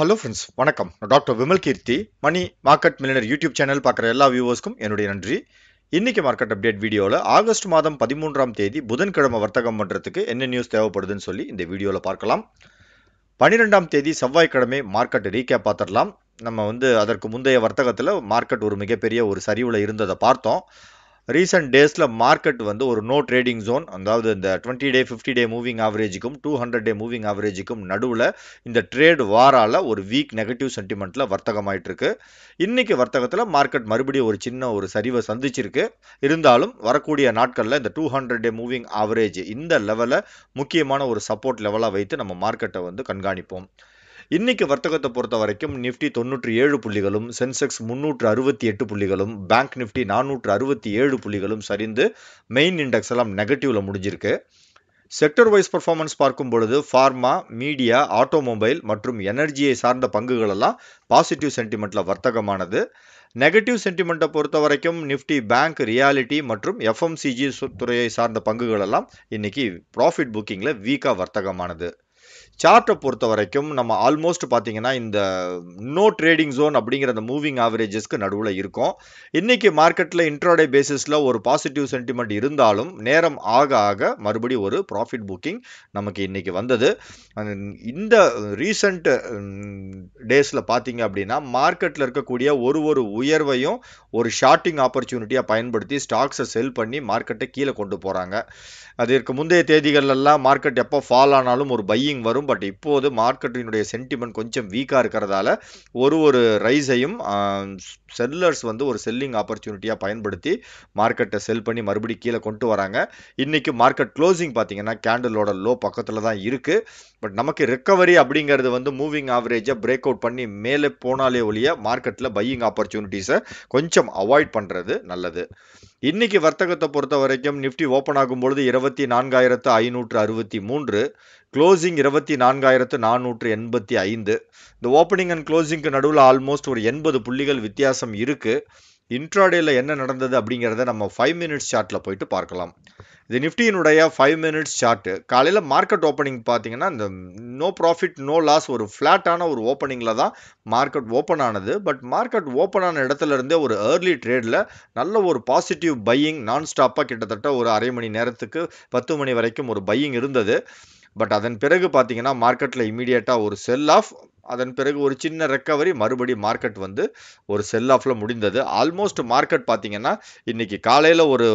Hello friends, வணக்கம். நான் doctor Vimal Keerthi. Mani market millionaire YouTube channel பார்க்குற எல்லா வியூவர்ஸ்க்கும் என்னுடைய நன்றி. இன்னைக்கு மார்க்கெட் அப்டேட் வீடியோவில் ஆகஸ்ட் மாதம் 13ஆம் தேதி புதன்கிழமை வர்த்தகம் பண்ணுறதுக்கு என்ன நியூஸ் தேவைப்படுதுன்னு சொல்லி இந்த வீடியோவில் பார்க்கலாம். 12ஆம் தேதி செவ்வாய்க்கிழமை மார்க்கெட் ரீகேப் பார்த்துடலாம். நம்ம அதற்கு முந்தைய வர்த்தகத்தில் மார்க்கெட் ஒரு மிகப்பெரிய ஒரு சரிவில் இருந்ததை பார்த்தோம். ரீசெண்ட் டேஸில் மார்க்கெட் ஒரு நோ ட்ரேடிங் ஜோன், அதாவது இந்த 20-day 50-day moving ஆவரேஜுக்கும் 200-day moving ஆவரேஜுக்கும் நடுவில் இந்த ட்ரேட் வாரால ஒரு வீக் நெகட்டிவ் சென்டிமெண்ட்டில் வர்த்தகமாயிட்டு இருக்கு. இன்னைக்கு வர்த்தகத்தில் மார்க்கெட் மறுபடியும் ஒரு சின்ன ஒரு சரிவை சந்திச்சிருக்கு. இருந்தாலும் வரக்கூடிய நாட்களில் இந்த 200-day மூவிங் ஆவரேஜ் இந்த லெவலை முக்கியமான ஒரு சப்போர்ட் லெவலாக வைத்து நம்ம மார்க்கெட்டை கண்காணிப்போம். இன்னைக்கு வர்த்தகத்தை பொறுத்த வரைக்கும் நிஃப்டி 97 புள்ளிகளும், சென்செக்ஸ் 368 புள்ளிகளும், பேங்க் நிஃப்டி 467 புள்ளிகளும் சரிந்து மெயின் இண்டெக்ஸ் எல்லாம் நெகட்டிவ்ல முடிஞ்சிருக்கு. செக்டர் வைஸ் பர்ஃபார்மன்ஸ் பார்க்கும் பொழுது ஃபார்மா, மீடியா, ஆட்டோமொபைல் மற்றும் எனர்ஜியை சார்ந்த பங்குகள் எல்லாம் பாசிட்டிவ் சென்டிமெண்ட்ல வர்த்தகமானது. நெகட்டிவ் சென்டிமெண்ட்டை பொறுத்த வரைக்கும் நிஃப்டி பேங்க், ரியாலிட்டி மற்றும் எஃப்எம்சிஜி துறையை சார்ந்த பங்குகள் எல்லாம் இன்னைக்கு ப்ராஃபிட் புக்கிங்ல வீக்கா வர்த்தகமானது. சார்ட்டை பொறுத்த வரைக்கும் நம்ம ஆல்மோஸ்ட் பார்த்தீங்கன்னா இந்த நோ ட்ரேடிங் ஜோன் அப்படிங்கிற அந்த மூவிங் ஆவரேஜஸ்க்கு நடுவில் இருக்கும். இன்னைக்கு மார்க்கெட்டில் இன்ட்ராடே பேசிஸில் ஒரு பாசிட்டிவ் சென்டிமெண்ட் இருந்தாலும் நேரம் ஆக ஆக மறுபடியும் ஒரு ப்ராஃபிட் புக்கிங் நமக்கு இன்னைக்கு வந்தது. இந்த ரீசண்ட் டேஸில் பார்த்தீங்க அப்படின்னா மார்க்கெட்டில் இருக்கக்கூடிய ஒரு உயர்வையும் ஒரு ஷார்ட்டிங் ஆப்பர்ச்சுனிட்டியாக பயன்படுத்தி ஸ்டாக்ஸை செல் பண்ணி மார்க்கெட்டை கீழே கொண்டு போகிறாங்க. அதற்கு முந்தைய தேதிகளெல்லாம் மார்க்கெட் எப்போ ஃபால் ஆனாலும் ஒரு பையிங் வரும். பட் இப்போது மார்க்கெட்டினுடைய சென்டிமெண்ட் கொஞ்சம் வீக்காக இருக்கிறதால ஒரு ரைஸையும் செல்லர்ஸ் ஒரு செல்லிங் ஆப்பர்ச்சுனிட்டியாக பயன்படுத்தி மார்க்கெட்டை செல் பண்ணி மறுபடியும் கீழே கொண்டு வராங்க. இன்னைக்கு மார்க்கெட் க்ளோசிங் பார்த்தீங்கன்னா கேண்டலோட லோ பக்கத்தில் தான் இருக்குது. பட் நமக்கு ரெக்கவரி அப்படிங்கிறது மூவிங் ஆவரேஜை பிரேக் அவுட் பண்ணி மேலே போனாலே ஒழிய மார்க்கெட்டில் பையிங் ஆப்பர்ச்சுனிட்டிஸை கொஞ்சம் அவாய்ட் பண்ணுறது நல்லது. இன்னைக்கு வர்த்தகத்தை பொறுத்த வரைக்கும் நிஃப்டி ஓப்பன் ஆகும்பொழுது 24,563, க்ளோசிங் 24,485. இந்த ஓப்பனிங் அண்ட் க்ளோசிங்க்கு நடுவில் ஆல்மோஸ்ட் ஒரு 80 புள்ளிகள் வித்தியாசம் இருக்கு. இன்ட்ராடேல என்ன நடந்தது அப்படிங்கிறத நம்ம 5 மினிட்ஸ் சார்ட்டில் போயிட்டு பார்க்கலாம். இது நிஃப்டியினுடைய 5 மினிட்ஸ் சார்ட்டு. காலையில் மார்க்கெட் ஓப்பனிங் பார்த்தீங்கன்னா இந்த நோ ப்ராஃபிட் நோ லாஸ் ஒரு ஃப்ளாட்டான ஒரு ஓப்பனிங்கில் தான் மார்க்கெட் ஓப்பன் ஆனது. பட் மார்க்கெட் ஓப்பன் ஆன இடத்துல இருந்தே ஒரு ஏர்லி ட்ரேடில் நல்ல ஒரு பாசிட்டிவ் பையிங் நான் ஸ்டாப்பாக கிட்டத்தட்ட ஒரு அரை மணி நேரத்துக்கு 10 மணி வரைக்கும் ஒரு பையிங் இருந்தது. பட் அதன் பிறகு பார்த்தீங்கன்னா மார்க்கெட்டில் இமீடியட்டாக ஒரு செல் ஆஃப், அதன் பிறகு ஒரு சின்ன ரெக்கவரி, மறுபடியும் மார்க்கெட் ஒரு செல் ஆஃப்ல முடிந்தது. ஆல்மோஸ்ட் மார்க்கெட் பார்த்தீங்கன்னா இன்னைக்கு காலையில் ஒரு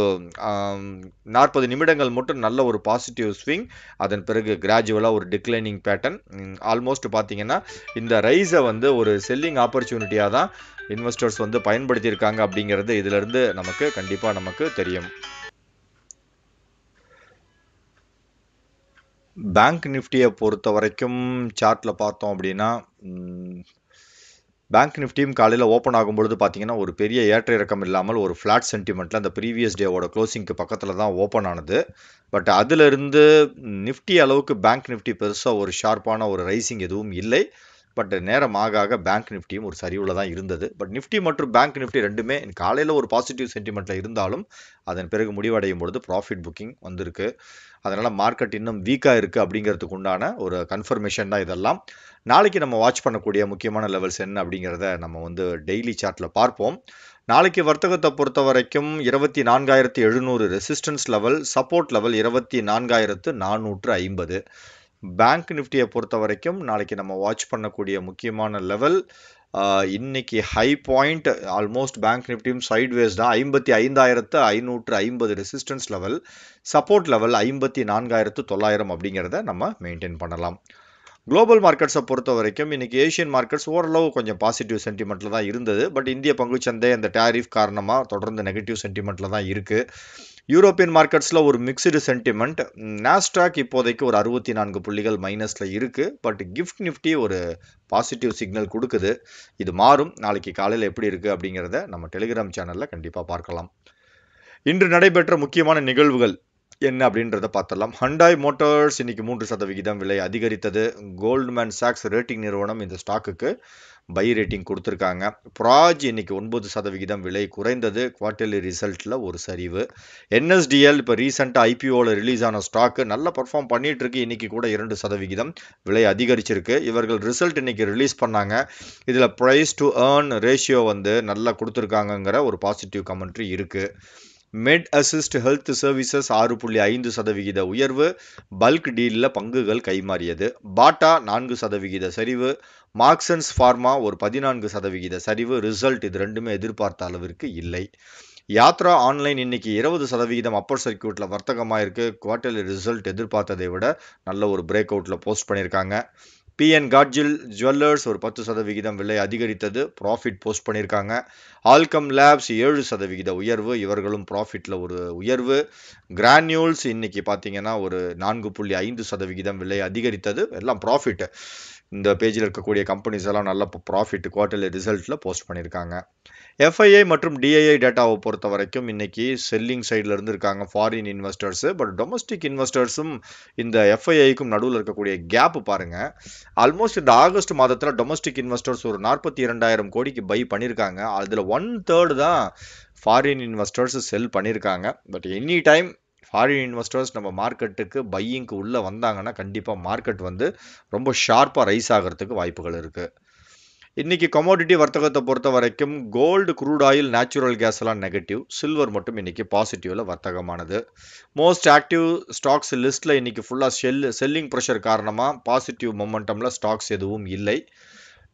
40 நிமிடங்கள் மட்டும் நல்ல ஒரு பாசிட்டிவ் ஸ்விங், அதன் பிறகு கிராஜுவலாக ஒரு டிக்ளைனிங் பேட்டர்ன். ஆல்மோஸ்ட் பார்த்தீங்கன்னா இந்த ரைஸை ஒரு செல்லிங் ஆப்பர்ச்சுனிட்டியாக தான் இன்வெஸ்டர்ஸ் பயன்படுத்தியிருக்காங்க அப்படிங்கிறது இதிலிருந்து நமக்கு கண்டிப்பாக நமக்கு தெரியும். பேங்க் நிஃப்டியை பொறுத்த வரைக்கும் சார்ட்டில் பார்த்தோம் அப்படின்னா பேங்க் நிஃப்டியும் காலையில் ஓப்பன் ஆகும்பொழுது பார்த்தீங்கன்னா ஒரு பெரிய ஏற்ற இறக்கம் இல்லாமல் ஒரு ஃப்ளாட் சென்டிமெண்ட்டில் அந்த ப்ரீவியஸ் டேவோட க்ளோசிங்க்கு பக்கத்தில் தான் ஓப்பன் ஆனது. பட் அதிலிருந்து நிஃப்டி அளவுக்கு பேங்க் நிஃப்டி பெருசாக ஒரு ஷார்ப்பான ஒரு ரைசிங் எதுவும் இல்லை. பட் நேரம் ஆக ஆக பேங்க் நிஃப்டியும் ஒரு சரிவில் தான் இருந்தது. பட் நிஃப்டி மற்றும் பேங்க் நிஃப்டி ரெண்டுமே காலையில் ஒரு பாசிட்டிவ் சென்டிமெண்ட்டில் இருந்தாலும் அதன் பிறகு முடிவடையும் பொழுது ப்ராஃபிட் புக்கிங் வந்திருக்கு. அதனால் மார்க்கெட் இன்னும் வீக்காக இருக்குது அப்படிங்கிறதுக்கு உண்டான ஒரு கன்ஃபர்மேஷன் தான் இதெல்லாம். நாளைக்கு நம்ம வாட்ச் பண்ணக்கூடிய முக்கியமான லெவல்ஸ் என்ன அப்படிங்கிறத நம்ம டெய்லி சார்ட்டில் பார்ப்போம். நாளைக்கு வர்த்தகத்தை பொறுத்த வரைக்கும் 24,700 resistance level, support level 24,450. Bank நிஃப்டியை பொறுத்த வரைக்கும் நாளைக்கு நம்ம வாட்ச் பண்ணக்கூடிய முக்கியமான லெவல் இன்னைக்கு ஹை பாயிண்ட் ஆல்மோஸ்ட் பேங்க் நிஃப்டியும் சைட்வேஸ் தான் 55,550 ரெசிஸ்டன்ஸ் லெவல், சப்போர்ட் லெவல் 54,900 அப்படிங்கிறத நம்ம மெயின்டைன் பண்ணலாம். குளோபல் மார்க்கெட்ஸை பொறுத்த வரைக்கும் இன்னைக்கு ஏஷியன் மார்க்கெட்ஸ் ஓரளவு கொஞ்சம் பாசிட்டிவ் சென்டிமெண்ட்டில் தான் இருந்தது. பட் இந்திய பங்குச்சந்தை அந்த டேரிஃப் காரணமாக தொடர்ந்து நெகட்டிவ் சென்டிமெண்ட்டில் தான் இருக்குது. யூரோப்பியன் மார்க்கெட்ஸில் ஒரு மிக்சடு சென்டிமெண்ட். நாஸ்டாக் இப்போதைக்கு ஒரு 64 புள்ளிகள் மைனஸில் இருக்குது. பட் கிஃப்ட் நிஃப்டி ஒரு பாசிட்டிவ் சிக்னல் கொடுக்குது. இது மாறும். நாளைக்கு காலையில் எப்படி இருக்குது அப்படிங்கிறத நம்ம டெலிகிராம் சேனலில் கண்டிப்பாக பார்க்கலாம். இன்று நடைபெற்ற முக்கியமான நிகழ்வுகள் என்ன அப்படின்றத பார்த்துடலாம். ஹண்டாய் மோட்டார்ஸ் இன்னைக்கு 3% விலை அதிகரித்தது. கோல்ட்மேன் சாக்ஸ் ரேட்டிங் நிறுவனம் இந்த ஸ்டாக்குக்கு பை ரேட்டிங் கொடுத்துருக்காங்க. ப்ராஜ் இன்னைக்கு 9% விலை குறைந்தது. குவார்டர்லி ரிசல்ட்டில் ஒரு சரிவு. என்எஸ்டிஎல் இப்போ ரீசெண்டாக ஐபிஓவில் ரிலீஸ் ஆன ஸ்டாக்கு நல்லா பர்ஃபார்ம் பண்ணிட்டு இருக்கு. இன்னைக்கு கூட 2% விலை அதிகரிச்சிருக்கு. இவர்கள் ரிசல்ட் இன்னைக்கு ரிலீஸ் பண்ணாங்க. இதில் ப்ரைஸ் டு ஏர்ன் ரேஷியோ வந்து நல்லா கொடுத்துருக்காங்கங்கிற ஒரு பாசிட்டிவ் கமெண்ட்ரி இருக்கு. மெட் அசிஸ்ட் ஹெல்த் சர்வீசஸ் 6.5% உயர்வு. பல்க் டீலில் பங்குகள் கைமாறியது. பாட்டா 4% சரிவு. மார்க்சன்ஸ் ஃபார்மா ஒரு 14% சரிவு. ரிசல்ட் இது ரெண்டுமே எதிர்பார்த்த அளவிற்கு இல்லை. யாத்ரா ஆன்லைன் இன்னைக்கு 20% அப்பர் சர்க்கியூட்டில் வர்த்தகமாயிருக்கு. குவார்டர்லி ரிசல்ட் எதிர்பார்த்ததை விட நல்ல ஒரு பிரேக் அவுட்டில் போஸ்ட் பண்ணியிருக்காங்க. பிஎன் காட்ஜில் ஜுவல்லர்ஸ் ஒரு 10% விலை அதிகரித்தது. ப்ராஃபிட் போஸ்ட் பண்ணியிருக்காங்க. ஆல்கம் லேப்ஸ் 7% உயர்வு. இவர்களும் ப்ராஃபிட்டில் ஒரு உயர்வு. கிரானியூல்ஸ் இன்னைக்கு பார்த்தீங்கன்னா ஒரு 4.5% விலை அதிகரித்தது. எல்லாம் ப்ராஃபிட். இந்த பேஜில் இருக்கக்கூடிய கம்பெனிஸ் எல்லாம் நல்ல ப்ராஃபிட் குவார்டர்லி ரிசல்ட்டில் போஸ்ட் பண்ணியிருக்காங்க. எஃப்ஐஐ மற்றும் டிஐஐ டேட்டாவை பொறுத்த வரைக்கும் இன்னைக்கு செல்லிங் சைடில் இருந்திருக்காங்க ஃபாரின் இன்வெஸ்டர்ஸு. பட் டொமஸ்டிக் இன்வெஸ்டர்ஸும் இந்த எஃப்ஐஐக்கும் நடுவில் இருக்கக்கூடிய கேப் பாருங்க. ஆல்மோஸ்ட் இந்த ஆகஸ்ட் மாதத்தில் டொமஸ்டிக் இன்வெஸ்டர்ஸ் ஒரு 42,000 கோடிக்கு பை பண்ணியிருக்காங்க. அதில் 1/3 தான் ஃபாரின் இன்வெஸ்டர்ஸ் செல் பண்ணியிருக்காங்க. But any time foreign investors நம்ம மார்க்கெட்டுக்கு பையிங்க்கு உள்ளே வந்தாங்கன்னா கண்டிப்பாக மார்க்கெட் வந்து ரொம்ப ஷார்ப்பாக ரைஸ் ஆகிறதுக்கு வாய்ப்புகள் இருக்குது. இன்னைக்கு கமோடிட்டி வர்த்தகத்தை பொறுத்த வரைக்கும் gold, crude oil, natural gas எல்லாம் நெகட்டிவ். சில்வர் மட்டும் இன்னைக்கு பாசிட்டிவ்ல வர்த்தகமானது. மோஸ்ட் ஆக்டிவ் ஸ்டாக்ஸ் லிஸ்ட்ல இன்னைக்கு ஃபுல்லாக செல்லிங் ப்ரெஷர் காரணமாக பாசிட்டிவ் மொமெண்டம்ல ஸ்டாக்ஸ் எதுவும் இல்லை.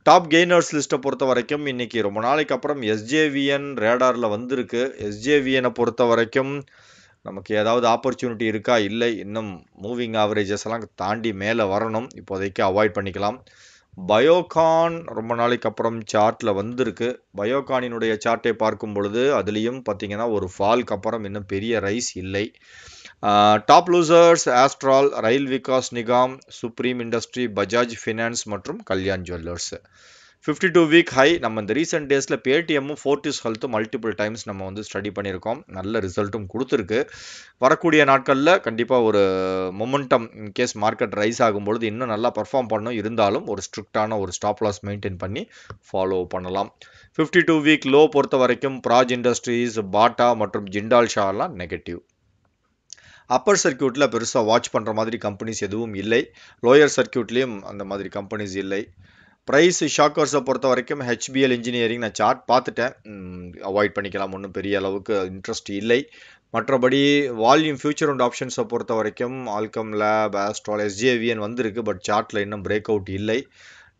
டாப் கெய்னர்ஸ் லிஸ்ட்டை பொறுத்த வரைக்கும் இன்னைக்கு ரொம்ப நாளைக்கு அப்புறம் எஸ்ஜேவிஎன் ரேடாரில் வந்திருக்கு. எஸ்ஜேவிஎனை பொறுத்த வரைக்கும் நமக்கு ஏதாவது ஆப்பர்ச்சுனிட்டி இருக்கா? இல்லை, இன்னும் மூவிங் ஆவரேஜஸ் எல்லாம் தாண்டி மேலே வரணும். இப்போதைக்கு அவாய்ட் பண்ணிக்கலாம். பயோகான் ரொம்ப நாளைக்கு அப்புறம் சார்ட்டில் வந்திருக்கு. பயோகானினுடைய சார்ட்டை பார்க்கும் பொழுது அதுலேயும் பார்த்தீங்கன்னா ஒரு ஃபால்க்கு அப்புறம் இன்னும் பெரிய ரைஸ் இல்லை. Top losers Astral, rail Vikas Nigam, Supreme industry, Bajaj finance மற்றும் கல்யாண் ஜுவல்லர்ஸ். 52 week high. நம்ம இந்த ரீசெண்ட் டேஸில் பேடிஎம்மும் ஃபோர்டிஸ் ஹெல்த்தும் மல்டிபிள் டைம்ஸ் நம்ம வந்து ஸ்டடி பண்ணியிருக்கோம். நல்ல ரிசல்ட்டும் கொடுத்துருக்கு. வரக்கூடிய நாட்களில் கண்டிப்பாக ஒரு மொமெண்டம் இன்கேஸ் மார்க்கெட் ரைஸ் ஆகும்பொழுது இன்னும் நல்லா பர்ஃபார்ம் பண்ணணும். இருந்தாலும் ஒரு ஸ்ட்ரிக்டான ஒரு ஸ்டாப் லாஸ் மெயின்டைன் பண்ணி ஃபாலோ பண்ணலாம். 52 வீக் லோ பொறுத்த வரைக்கும் ப்ராஜ் இண்டஸ்ட்ரீஸ், பாட்டா மற்றும் ஜிண்டால் ஷாலாம் நெகட்டிவ். அப்பர் சர்க்கியூட்டில் பெருசாக வாட்ச் பண்ணுற மாதிரி கம்பெனிஸ் எதுவும் இல்லை. லோயர் சர்க்கியூட்லேயும் அந்த மாதிரி கம்பெனிஸ் இல்லை. ப்ரைஸ் ஷாக்கர்ஸை பொறுத்த வரைக்கும் ஹெச்பிஎல் இன்ஜினியரிங் நான் சார்ட் பார்த்துட்டேன். அவாய்ட் பண்ணிக்கலாம். ஒன்றும் பெரிய அளவுக்கு இன்ட்ரெஸ்ட் இல்லை. மற்றபடி வால்யூம் ஃபியூச்சர் அண்ட் ஆப்ஷன்ஸை பொறுத்த வரைக்கும் ஆல்கம் லேப், ஆஸ்ட்ரால், எஸ்ஜேவிஎன் வந்திருக்கு. பட் சார்ட்டில் இன்னும் பிரேக் அவுட் இல்லை.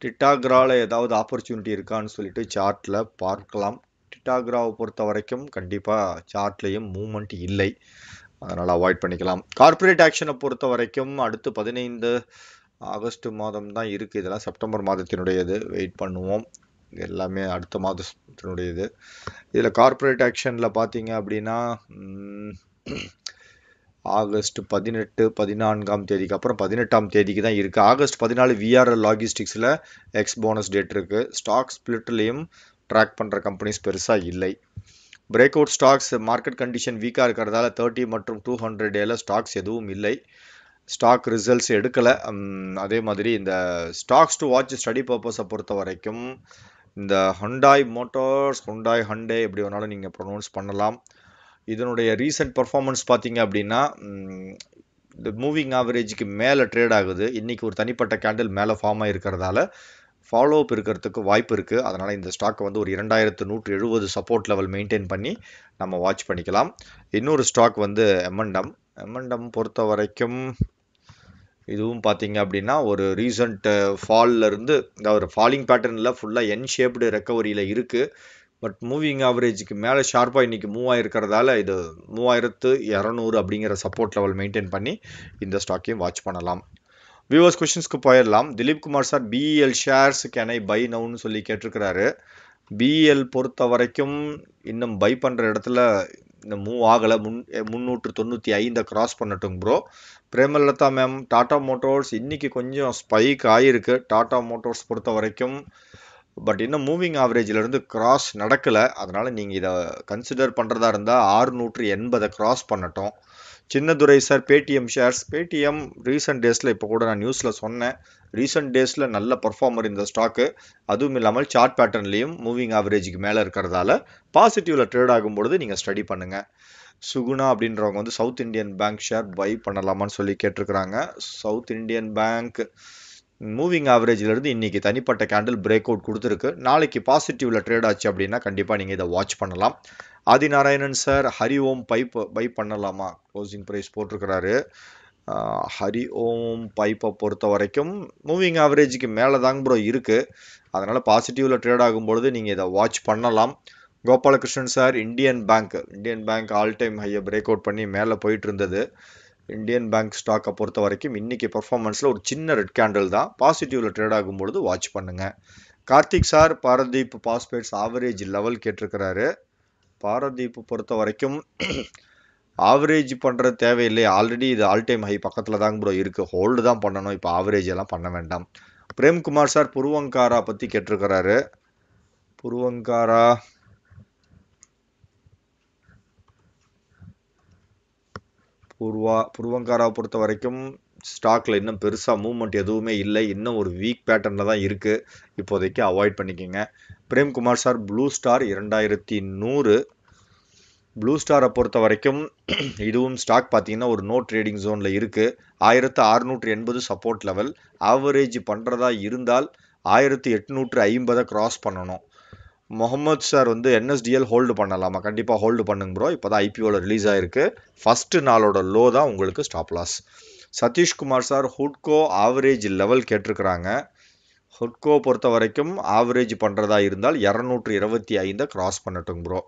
டிட்டாகிராவில் ஏதாவது ஆப்பர்ச்சுனிட்டி இருக்கான்னு சொல்லிட்டு சார்ட்டில் பார்க்கலாம். டிட்டாகிராவை பொறுத்த வரைக்கும் கண்டிப்பாக சார்ட்லேயும் மூவ்மெண்ட் இல்லை. அதனால் அவாய்ட் பண்ணிக்கலாம். கார்ப்பரேட் ஆக்ஷனை பொறுத்த வரைக்கும் அடுத்து 15 ஆகஸ்ட் மாதம் தான் இருக்குது. இதெல்லாம் செப்டம்பர் மாதத்தினுடையது. வெயிட் பண்ணுவோம். எல்லாமே அடுத்த மாதத்தினுடையது. இதில் கார்ப்பரேட் ஆக்ஷனில் பார்த்தீங்க அப்படின்னா ஆகஸ்ட் 18, 14ஆம் தேதிக்கு அப்புறம் 18ஆம் தேதிக்கு தான் இருக்குது. ஆகஸ்ட் 14 விஆர்எல் லாஜிஸ்டிக்ஸில் எக்ஸ் போனஸ் டேட் இருக்குது. ஸ்டாக் ஸ்பிளிட்லேயும் ட்ராக் பண்ணுற கம்பெனிஸ் பெருசாக இல்லை. Break out stocks market condition வீக்காக இருக்கிறதால 30 மற்றும் 200 டேல ஸ்டாக்ஸ் எதுவும் இல்லை. ஸ்டாக் ரிசல்ட்ஸ் எடுக்கலை. அதே மாதிரி இந்த ஸ்டாக்ஸ் டு வாட்ச் ஸ்டடி பர்பஸை பொறுத்த வரைக்கும் இந்த ஹண்டாய் மோட்டார்ஸ், ஹண்டே எப்படி வேணாலும் நீங்கள் ப்ரொனவுன்ஸ் பண்ணலாம். இதனுடைய ரீசெண்ட் பர்ஃபார்மன்ஸ் பார்த்தீங்க அப்படின்னா இந்த மூவிங் ஆவரேஜுக்கு மேலே ட்ரேட் ஆகுது. இன்றைக்கி ஒரு தனிப்பட்ட கேண்டில் மேலே ஃபார்ம் ஆகிருக்கிறதால ஃபாலோ அப் இருக்கிறதுக்கு வாய்ப்பு இருக்குது. அதனால் இந்த ஸ்டாக்கை வந்து ஒரு 2170 சப்போர்ட் லெவல் மெயின்டைன் பண்ணி நம்ம வாட்ச் பண்ணிக்கலாம். இன்னொரு ஸ்டாக் வந்து எம்என்டம் பொறுத்த வரைக்கும் இதுவும் பார்த்தீங்க அப்படின்னா ஒரு ரீசன்ட் ஃபால்லேருந்து ஒரு ஃபாலிங் பேட்டர்னில் ஃபுல்லாக என் ஷேப்டு ரெக்கவரியில் இருக்குது. பட் மூவிங் ஆவரேஜுக்கு மேலே ஷார்ப்பாக இன்றைக்கி மூவ் ஆகிருக்கிறதால இது 3200 அப்படிங்கிற சப்போர்ட் லெவல் மெயின்டைன் பண்ணி இந்த ஸ்டாக்கையும் வாட்ச் பண்ணலாம். வியூவர்ஸ் கொஷின்ஸ்க்கு போயிடலாம். Dilip Kumar sir, BEL shares can I buy நவுன்னு சொல்லி கேட்டிருக்கிறாரு. பிஇஎல் பொறுத்த வரைக்கும் இன்னும் பை பண்ணுற இடத்துல இன்னும் மூவ் ஆகலை. 395 கிராஸ் பண்ணட்டும் bro. Premalatha ma'am, Tata Motors இன்னைக்கு கொஞ்சம் ஸ்பைக் ஆகிருக்கு. டாடா மோட்டார்ஸ் பொறுத்த வரைக்கும் பட் இன்னும் மூவிங் ஆவரேஜிலேருந்து கிராஸ் நடக்கலை. அதனால் நீங்கள் இதை கன்சிடர் பண்ணுறதா இருந்தால் 680 கிராஸ் பண்ணட்டும். Chinnadurai sir Paytm shares. Paytm recent டேஸில் இப்போ கூட நான் நியூஸில் சொன்னேன், ரீசெண்ட் டேஸில் நல்ல பர்ஃபார்மர் இந்த ஸ்டாக்கு. அதுவும் இல்லாமல் சார்ட் பேட்டர்ன்லேயும் மூவிங் ஆவரேஜுக்கு மேலே இருக்கிறதால பாசிட்டிவில் ட்ரேட் ஆகும்பொழுது நீங்கள் ஸ்டடி பண்ணுங்கள். சுகுணா அப்படின்றவங்க வந்து South Indian Bank share buy பண்ணலாமான்னு சொல்லி கேட்டிருக்கிறாங்க. சவுத் இந்தியன் பேங்க் மூவிங் ஆவரேஜ்லேருந்து இன்றைக்கி தனிப்பட்ட கேண்டில் பிரேக் அவுட் கொடுத்துருக்கு. நாளைக்கு பாசிட்டிவில் ட்ரேட் ஆச்சு அப்படின்னா கண்டிப்பாக நீங்கள் இதை வாட்ச் பண்ணலாம். Adinarayanan sir Hari Om pipe buy பண்ணலாமா, க்ளோசிங் ப்ரைஸ் போட்டிருக்கிறாரு. ஹரி ஓம் பைப்பை பொறுத்த வரைக்கும் மூவிங் ஆவரேஜுக்கு மேலே தாங்க ப்ரோ இருக்குது, அதனால் பாசிட்டிவில் ட்ரேட் ஆகும்பொழுது நீங்கள் இதை வாட்ச் பண்ணலாம். Gopalakrishnan sir Indian bank all time ஹையை பிரேக் அவுட் பண்ணி மேலே போயிட்டு இருந்தது. இந்தியன் பேங்க் ஸ்டாக்கை பொறுத்த வரைக்கும் இன்றைக்கி பர்ஃபார்மன்ஸில் ஒரு சின்ன ரெட் கேண்டில் தான், பாசிட்டிவில் ட்ரேட் ஆகும்பொழுது வாட்ச் பண்ணுங்கள். Karthik sir Paradeep phosphates average level கேட்டிருக்கிறாரு. பாரதீப் பொறுத்த வரைக்கும் ஆவரேஜ் பண்ணுறது தேவையில்லை, ஆல்ரெடி இது ஆல் டைம் ஹை பக்கத்தில் தாங்க ப்ரோ இருக்குது, ஹோல்டு தான் பண்ணணும், இப்போ ஆவரேஜ் எல்லாம் பண்ண வேண்டாம். பிரேம்குமார் சார் புருவங்காரா பற்றி கேட்டிருக்கிறாரு. புருவங்காராவை பொறுத்த வரைக்கும் ஸ்டாக்ல இன்னும் பெருசாக மூவ்மெண்ட் எதுவுமே இல்லை, இன்னும் ஒரு வீக் பேட்டர்னில் தான் இருக்குது, இப்போதைக்கு அவாய்ட் பண்ணிக்கோங்க. Premkumar sir blue star 2100. Blue ஸ்டாரை பொறுத்த வரைக்கும் இதுவும் ஸ்டாக் பார்த்தீங்கன்னா ஒரு நோ ட்ரேடிங் ஜோனில் இருக்குது. 1680 சப்போர்ட் லெவல், ஆவரேஜ் பண்ணுறதா இருந்தால் 1850 கிராஸ் பண்ணணும். முகமது சார் வந்து என்எஸ்டிஎல் ஹோல்டு பண்ணலாமா, கண்டிப்பாக ஹோல்டு பண்ணுங்க ப்ரோ, இப்போ தான் ஐபிஓவில் ரிலீஸ் ஆகிருக்கு, ஃபஸ்ட்டு நாளோட லோ தான் உங்களுக்கு ஸ்டாப் லாஸ். சதீஷ்குமார் சார் ஹுட்கோ ஆவரேஜ் லெவல் கேட்டிருக்கிறாங்க. ஹுட்கோ பொறுத்த வரைக்கும் ஆவரேஜ் பண்ணுறதா இருந்தால் 225 கிராஸ் பண்ணட்டும் bro.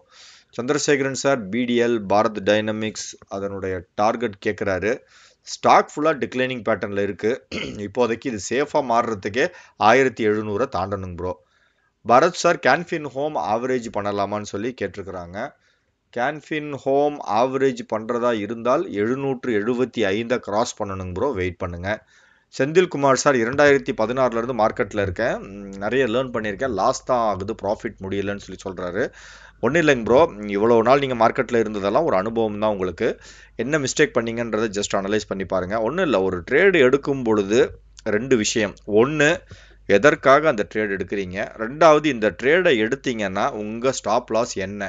Chandrasekaran sir BDL Bharat dynamics அதனுடைய டார்கெட் கேட்குறாரு. ஸ்டாக் ஃபுல்லாக டிக்ளைனிங் பேட்டர்னில் இருக்குது, இப்போதைக்கு இது சேஃபாக மாறுறதுக்கே 1700 தாண்டணுங்க bro. Bharath sir Canfin home average பண்ணலாமான்னு சொல்லி கேட்டிருக்கிறாங்க. கேன்ஃபின் ஹோம் ஆவரேஜ் பண்ணுறதா இருந்தால் 775 கிராஸ் பண்ணணுங்க ப்ரோ, வெயிட் பண்ணுங்கள். செந்தில்குமார் சார் 2016 மார்க்கெட்டில் இருக்கேன், நிறைய லேர்ன் பண்ணியிருக்கேன், லாஸ் தான் ஆகுது, ப்ராஃபிட் முடியலன்னு சொல்லி சொல்கிறாரு. ஒன்றும் இல்லைங்க ப்ரோ, இவ்வளோ நாள் நீங்கள் மார்க்கெட்டில் இருந்ததெல்லாம் ஒரு அனுபவம் தான், உங்களுக்கு என்ன மிஸ்டேக் பண்ணீங்கன்றதை ஜஸ்ட் அனலைஸ் பண்ணி பாருங்கள். ஒன்றும் இல்லை, ஒரு ட்ரேடு எடுக்கும் பொழுது 2 விஷயம், ஒன்று எதற்காக அந்த ட்ரேட் எடுக்கிறீங்க, 2வது இந்த ட்ரேடை எடுத்தீங்கன்னா உங்கள் ஸ்டாப் லாஸ் என்ன.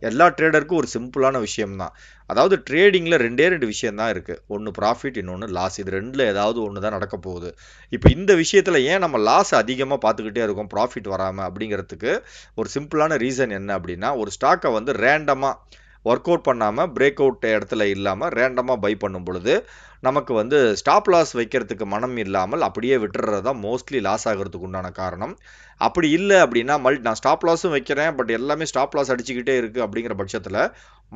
எல்லா ட்ரேடருக்கும் ஒரு சிம்பிளான விஷயம்தான், அதாவது ட்ரேடிங்கில் 2 விஷயம் தான் இருக்குது, ஒன்று ப்ராஃபிட் இன்னொன்று லாஸ், இது 2ல் ஏதாவது ஒன்று தான் நடக்க போகுது. இப்போ இந்த விஷயத்தில் ஏன் நம்ம லாஸ் அதிகமாக பார்த்துக்கிட்டே இருக்கோம் ப்ராஃபிட் வராமல் அப்படிங்கிறதுக்கு ஒரு சிம்பிளான ரீசன் என்ன அப்படின்னா, ஒரு ஸ்டாக்கை வந்து ரேண்டமாக ஒர்க் அவுட் பண்ணாமல் பிரேக் அவுட் இடத்துல இல்லாமல் ரேண்டமாக பை பண்ணும் பொழுது நமக்கு வந்து ஸ்டாப் லாஸ் வைக்கிறதுக்கு மனம் இல்லாமல் அப்படியே விட்டுறது தான் மோஸ்ட்லி லாஸ் ஆகிறதுக்கு உண்டான காரணம். அப்படி இல்லை அப்படின்னா நான் ஸ்டாப் லாஸும் வைக்கிறேன், பட் எல்லாமே ஸ்டாப் லாஸ் அடிச்சுக்கிட்டே இருக்குது அப்படிங்கிற பட்சத்தில்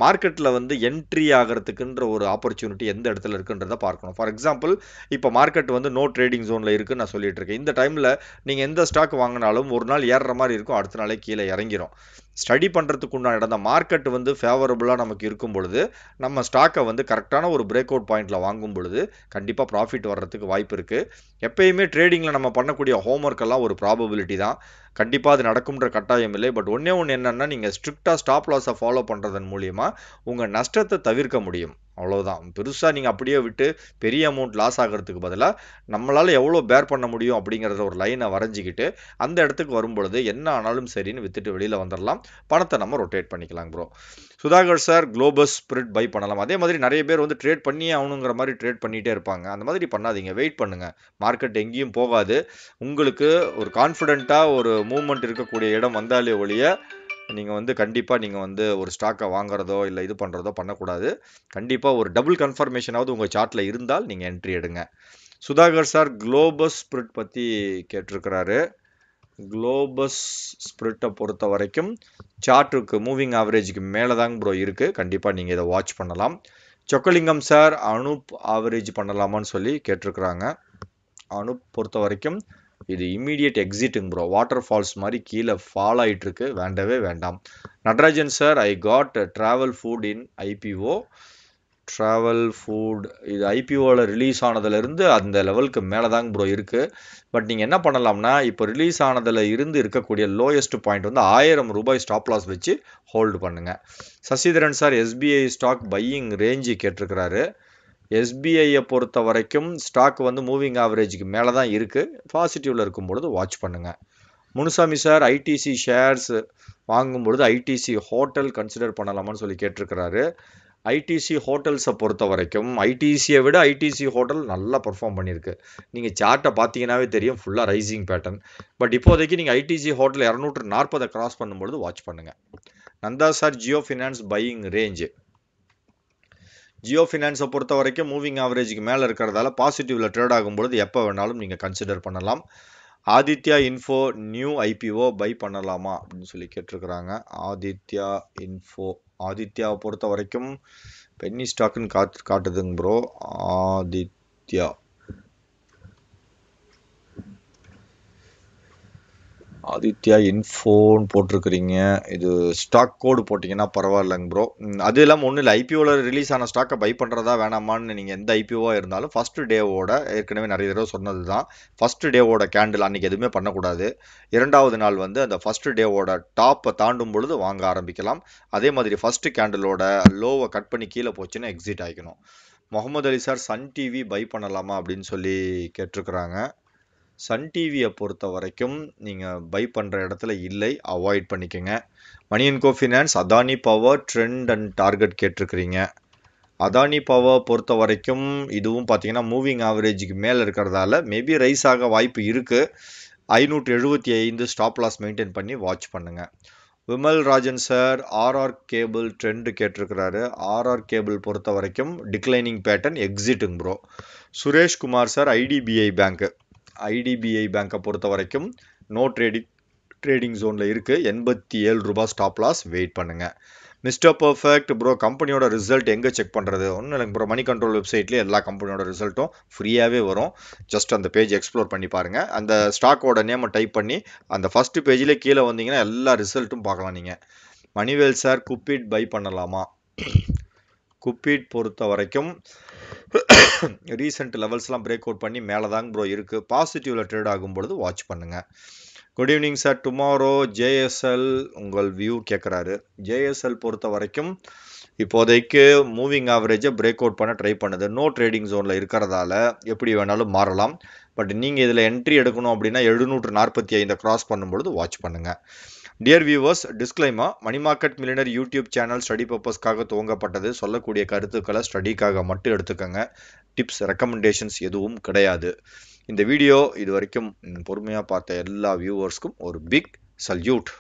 மார்க்கெட்டில் வந்து என்ட்ரி ஆகிறதுக்குன்ற ஒரு ஆப்பர்ச்சுனிட்டி எந்த இடத்துல இருக்குன்றதை பார்க்கணும். ஃபார் எக்ஸாம்பிள் இப்போ மார்க்கெட் வந்து நோ ட்ரேடிங் ஜோனில் இருக்குன்னு நான் சொல்லிட்டு இருக்கேன், இந்த டைமில் நீங்கள் எந்த ஸ்டாக் வாங்கினாலும் ஒரு நாள் ஏறுற மாதிரி இருக்கும், அடுத்த நாளே கீழே இறங்கிரும். ஸ்டடி பண்ணுறதுக்கு உண்டான இடம் தான், மார்க்கெட் வந்து ஃபேவரபுளாக நமக்கு இருக்கும் பொழுது நம்ம ஸ்டாக்கை வந்து கரெக்டான ஒரு பிரேக் அவுட் பாயிண்டில் வாங்கும் பொழுது கண்டிப்பாக ப்ராஃபிட் வர்றதுக்கு வாய்ப்பு இருக்குது. எப்பயுமே ட்ரேடிங்கில் நம்ம பண்ணக்கூடிய ஹோம்ஒர்க் எல்லாம் ஒரு ப்ராபபிலிட்டி தான், கண்டிப்பாக அது நடக்கும்ன்ற கட்டாயம் இல்லை. பட் ஒன்று என்னென்னா, நீங்கள் ஸ்ட்ரிக்டாக ஸ்டாப் லாஸை ஃபாலோ பண்ணுறதன் மூலியமாக உங்கள் நஷ்டத்தை தவிர்க்க முடியும், அவ்வளோதான். பெருசாக நீங்கள் அப்படியே விட்டு பெரிய அமௌண்ட் லாஸ் ஆகிறதுக்கு பதிலாக நம்மளால் எவ்வளோ பேர் பண்ண முடியும் அப்படிங்கிறத ஒரு லைனை வரைஞ்சிக்கிட்டு அந்த இடத்துக்கு வரும்பொழுது என்ன ஆனாலும் சரின்னு விற்றுட்டு வெளியில் வந்துடலாம், பணத்தை நம்ம ரொட்டேட் பண்ணிக்கலாம் bro. Sudhakar sir Globus spirit buy பண்ணலாம். அதே மாதிரி நிறைய பேர் வந்து ட்ரேட் பண்ணியே ஆகணுங்கிற மாதிரி ட்ரேட் பண்ணிகிட்டே இருப்பாங்க, அந்த மாதிரி பண்ணாதீங்க, வெயிட் பண்ணுங்கள், மார்க்கெட் எங்கேயும் போகாது. உங்களுக்கு ஒரு கான்ஃபிடென்ட்டாக ஒரு மூவ்மெண்ட் இருக்கக்கூடிய இடம் வந்தாலே ஒழிய நீங்கள் வந்து கண்டிப்பாக நீங்கள் வந்து ஒரு ஸ்டாக்கை வாங்குறதோ இல்லை இது பண்ணுறதோ பண்ணக்கூடாது. கண்டிப்பாக ஒரு டபுள் கன்ஃபர்மேஷனாவது உங்கள் சார்ட்டில் இருந்தால் நீங்கள் என்ட்ரி எடுங்க. சுதாகர் சார் குளோபஸ் ஸ்பிரிட் பற்றி கேட்டிருக்கிறாரு. குளோபஸ் ஸ்பிரிட்டை பொறுத்த வரைக்கும் சார்ட்டுக்கு மூவிங் ஆவரேஜுக்கு மேலே தாங்க ப்ரோ இருக்குது, கண்டிப்பாக நீங்கள் இதை வாட்ச் பண்ணலாம். சொக்கலிங்கம் சார் அனுப் ஆவரேஜ் பண்ணலாமான்னு சொல்லி கேட்டிருக்கிறாங்க. அனுப் பொறுத்த வரைக்கும் இது இம்மீடியட் எக்ஸிட்டுங்க ப்ரோ, வாட்டர் ஃபால்ஸ் மாதிரி கீழே ஃபால் ஆகிட்டுருக்கு, வேண்டவே வேண்டாம். Natarajan sir I got travel food in IPO. Travel food இது ஐபிஓவில் ரிலீஸ் ஆனதுலேருந்து அந்த லெவலுக்கு மேலே தாங்க ப்ரோ இருக்குது. பட் நீங்கள் என்ன பண்ணலாம்னா, இப்போ ரிலீஸ் ஆனதில் இருந்து இருக்கக்கூடிய லோயஸ்ட் பாயிண்ட் வந்து 1000 ரூபாய் ஸ்டாப் லாஸ் வச்சு ஹோல்டு பண்ணுங்கள். Sasidharan sir SBI stock buying range கேட்டிருக்கிறாரு. எஸ்பிஐயை பொறுத்த வரைக்கும் ஸ்டாக் வந்து மூவிங் ஆவரேஜுக்கு மேலே தான் இருக்குது, பாசிட்டிவில் இருக்கும் பொழுது வாட்ச் பண்ணுங்கள். முனுசாமி சார், ஐடிசி ஷேர்ஸ் வாங்கும் பொழுது ஐடிசி ஹோட்டல் கன்சிடர் பண்ணலாமான்னு சொல்லி கேட்டிருக்கிறாரு. ஐடிசி ஹோட்டல்ஸை பொறுத்த வரைக்கும் ஐடிசியை விட ஐடிசி ஹோட்டல் நல்லா பர்ஃபார்ம் பண்ணியிருக்கு. நீங்கள் சார்ட்டை பார்த்தீங்கன்னாவே தெரியும், ஃபுல்லாக ரைசிங் பேட்டர்ன். பட் இப்போதைக்கு நீங்கள் ஐடிசி ஹோட்டல் 240 கிராஸ் பண்ணும்பொழுது வாட்ச் பண்ணுங்கள். Nanda sir, Jio finance buying range. Jio ஃபினான்ஸை பொறுத்த வரைக்கும் மூவிங் ஆவரேஜுக்கு மேலே இருக்கிறதால பாசிட்டிவில் ட்ரேட் ஆகும்பொழுது எப்போ வேணாலும் நீங்கள் கன்சிடர் பண்ணலாம். Aditya info new IPO buy பண்ணலாமா அப்படின்னு சொல்லி கேட்டிருக்கிறாங்க. ஆதித்யாவை பொறுத்த வரைக்கும் பென்னி ஸ்டாக்குன்னு காட்டுதுங்க ப்ரோ. ஆதித்யா இன்ஃபோன்னு போட்டிருக்கிறீங்க. இது ஸ்டாக் கோடு போட்டிங்கன்னா பரவாயில்லைங்க ப்ரோ. அது இல்லாமல் ஒன்றும் இல்லை, ஐபிஓவில் ரிலீஸ் ஆன ஸ்டாக்கை பை பண்ணுறதா வேணாமான்னு நீங்கள் எந்த ஐபிஓவாக இருந்தாலும் ஃபஸ்ட்டு டேவோட, ஏற்கனவே நிறைய தடவை சொன்னது தான், ஃபஸ்ட்டு டேவோட கேண்டில் அன்றைக்கி எதுவுமே பண்ணக்கூடாது. 2வது நாள் வந்து அந்த ஃபஸ்ட்டு டேவோட டாப்பை தாண்டும் பொழுது வாங்க ஆரம்பிக்கலாம். அதே மாதிரி ஃபஸ்ட்டு கேண்டிலோட லோவை கட் பண்ணி கீழே போச்சுன்னா எக்ஸிட் ஆகிக்கணும். Mohammed Ali sir, Sun TV buy பண்ணலாமா அப்படின்னு சொல்லி கேட்டிருக்கிறாங்க. சன் டிவியை பொறுத்த வரைக்கும் நீங்கள் பை பண்ணுற இடத்துல இல்லை, அவாய்ட் பண்ணிக்கோங்க. Mani and co finance, Adani power trend and target கேட்டிருக்கிறீங்க. அதானி பவர் பொறுத்த வரைக்கும் இதுவும் பார்த்தீங்கன்னா மூவிங் ஆவரேஜுக்கு மேலே இருக்கிறதால மேபி ரைஸ் ஆக வாய்ப்பு இருக்குது. 575 ஸ்டாப் லாஸ் மெயின்டைன் பண்ணி வாட்ச் பண்ணுங்கள். Vimal Rajan sir, RR cable trend கேட்டிருக்கிறாரு. ஆர்ஆர் கேபிள் பொறுத்த வரைக்கும் டிக்ளைனிங் பேட்டர்ன், எக்ஸிட்டுங்க bro. Suresh Kumar sir, IDBI பேங்கை பொறுத்த வரைக்கும் நோ ட்ரேடிங் ஜோனில் இருக்குது. 87 ரூபாய் ஸ்டாப் லாஸ், வெயிட் பண்ணுங்கள். மிஸ்டர் பர்ஃபெக்ட் ப்ரோ, கம்பெனியோட ரிசல்ட் எங்கே செக் பண்ணுறது? ஒன்றும் இல்லைங்க ப்ரோ, மணி கண்ட்ரோல் வெப்சைட்லேயே எல்லா கம்பெனியோட ரிசல்ட்டும் ஃப்ரீயாகவே வரும். ஜஸ்ட் அந்த பேஜ் எக்ஸ்ப்ளோர் பண்ணி பாருங்கள். அந்த ஸ்டாக்கோட நேமை டைப் பண்ணி அந்த ஃபஸ்ட்டு பேஜில் கீழே வந்தீங்கன்னா எல்லா ரிசல்ட்டும் பார்க்கலாம் நீங்கள். மணிவேல் சார், குப்பிட் பை பண்ணலாமா? குப்பிட் பொறுத்த வரைக்கும் ரீசெண்ட் லெவல்ஸ்லாம் பிரேக் அவுட் பண்ணி மேலே தாங்க ப்ரோ இருக்குது. பாசிட்டிவில் ட்ரேட் ஆகும் பொழுது வாட்ச் பண்ணுங்கள். Good evening sir, tomorrow JSL உங்கள் வியூ கேட்குறாரு. ஜேஎஸ்எல் பொறுத்த வரைக்கும் இப்போதைக்கு மூவிங் ஆவரேஜை பிரேக் அவுட் பண்ண ட்ரை பண்ணுது. நோ ட்ரேடிங் ஜோனில் இருக்கிறதால எப்படி வேணாலும் மாறலாம். பட் நீங்கள் இதில் என்ட்ரி எடுக்கணும் அப்படின்னா 745 கிராஸ் பண்ணும்பொழுது வாட்ச் பண்ணுங்கள். Dear viewers, disclaimer, money market millionaire YouTube channel study பர்பஸ்க்காக துவங்கப்பட்டது. சொல்லக்கூடிய கருத்துக்களை ஸ்டடிக்காக மட்டும் எடுத்துக்கோங்க. டிப்ஸ், ரெக்கமெண்டேஷன்ஸ் எதுவும் கிடையாது. இந்த வீடியோ இது வரைக்கும் பொறுமையாக பார்த்த எல்லா வியூவர்ஸ்க்கும் ஒரு பிக் சல்யூட்.